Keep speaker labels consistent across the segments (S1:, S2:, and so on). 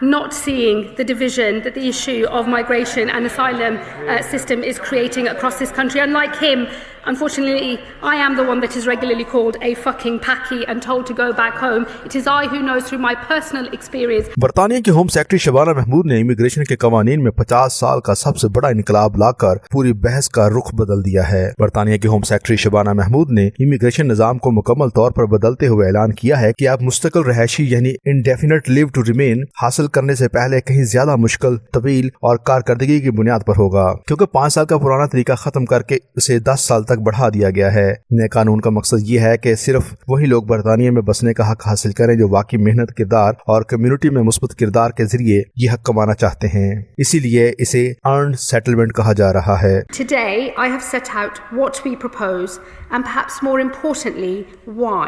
S1: Not seeing the division that the issue of migration and asylum system is creating across this country. Unlike him, unfortunately, I am the one that is regularly called a fucking packy and told to go back home. It is I who knows through my personal experience.
S2: बरतानिया की home secretary Shabana Mahmood ने immigration के कवानीन में 50 साल का सबसे बड़ा इनकलाब लाकर पूरी बहस का रुख बदल दिया है। बरतानिया की होम सेक्रेटरी शबाना महमूद ने इमिग्रेशन निजाम को मुकम्मल तौर पर बदलते हुए ऐलान किया है कि आप मुस्तकिल रहायशी यानी इंडेफिनेट लीव टू रिमेन हासिल करने से पहले कहीं ज्यादा मुश्किल, तवील और कारकर्दगी की बुनियाद पर होगा, क्योंकि 5 साल का पुराना तरीका खत्म करके उसे 10 साल तक बढ़ा दिया गया है। नए कानून का मकसद ये है कि सिर्फ वही लोग बरतानिया में बसने का हक हासिल करें जो वाकई मेहनत, किरदार और कम्युनिटी में मुस्बत किरदार के जरिए ये हक कमाना चाहते हैं। इसीलिए इसे अर्न्ड सेटलमेंट कहा जा रहा है।
S1: Today I have set out what we propose and perhaps more importantly why.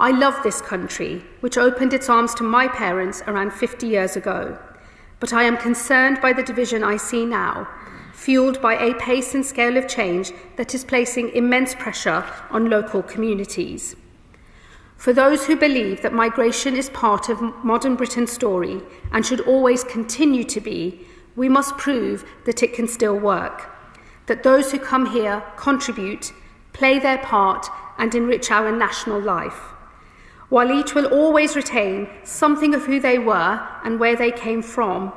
S1: I love this country, which opened its arms to my parents around 50 years ago. But I am concerned by the division I see now, fueled by a pace and scale of change that is placing immense pressure on local communities. For those who believe that migration is part of modern Britain's story and should always continue to be, we must prove that it can still work. That those who come here contribute, play their part and enrich our national life. While each will always retain something of who they were and where they came from,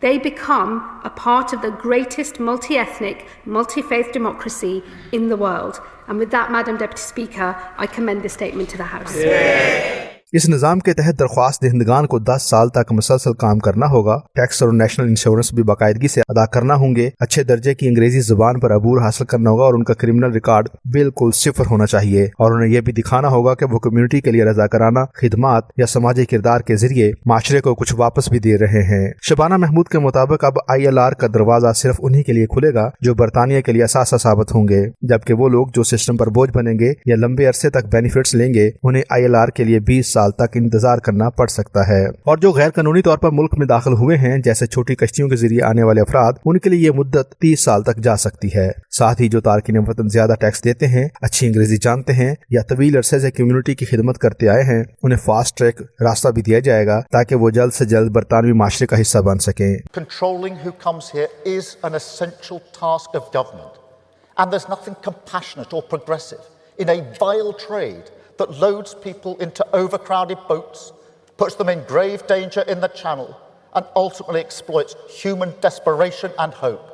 S1: they become a part of the greatest multi-ethnic, multi-faith democracy in the world. And with that, Madam Deputy Speaker, I commend this statement to the House.
S2: Yeah. इस निज़ाम के तहत दरख्वास्त दहिंदगान को 10 साल तक मुसलसल काम करना होगा। टैक्स और नेशनल इंश्योरेंस भी बाकायदगी से अदा करना होंगे। अच्छे दर्जे की अंग्रेजी जुबान पर अबूर हासिल करना होगा और उनका क्रिमिनल रिकॉर्ड बिल्कुल सिफर होना चाहिए। और उन्हें यह भी दिखाना होगा कि वो कम्युनिटी के लिए रजाकाराना खिदमात या समाजी किरदार के जरिए माशरे को कुछ वापस भी दे रहे हैं। शबाना महमूद के मुताबिक अब ILR का दरवाजा सिर्फ उन्हीं के लिए खुलेगा जो बरतानिया के लिए असासा साबित होंगे, जबकि वो लोग जो सिस्टम पर बोझ बनेंगे या लंबे अरसे तक बेनिफिट्स लेंगे उन्हें ILR के लिए 20 साल तक इंतजार करना पड़ सकता है। और जो गैर कानूनी तौर पर मुल्क में दाखिल हुए हैं, जैसे छोटी कश्तियों के जरिए आने वाले अफराद, उनके लिए ये मुद्दत 30 साल तक जा सकती है। साथ ही जो तारकीन वतन ज्यादा टैक्स देते हैं, अच्छी अंग्रेजी जानते हैं या तवील अरसे से कम्युनिटी की खिदमत करते आए हैं, उन्हें फास्ट ट्रैक रास्ता भी दिया जाएगा ताकि वो जल्द से जल्द बरतानवी माशरे का हिस्सा बन सकें।
S3: Controlling who comes here is an essential task of government, and there's nothing compassionate or progressive in a vile trade that loads people into overcrowded boats, puts them in grave danger in the channel, and ultimately exploits human desperation and hope.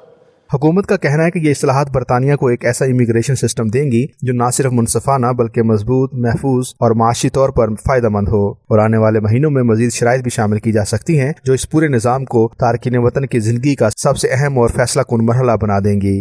S2: हुकूमत का कहना है कि ये इस्लाहात बरतानिया को एक ऐसा इमिग्रेशन सिस्टम देंगी जो न सिर्फ मुनसफाना बल्कि मजबूत, महफूज और माशी तौर पर फायदेमंद हो। और आने वाले महीनों में मजीद शराइत भी शामिल की जा सकती हैं जो इस पूरे निज़ाम को तारकीन वतन की जिंदगी का सबसे अहम और फैसला कुन मरहला बना देंगी।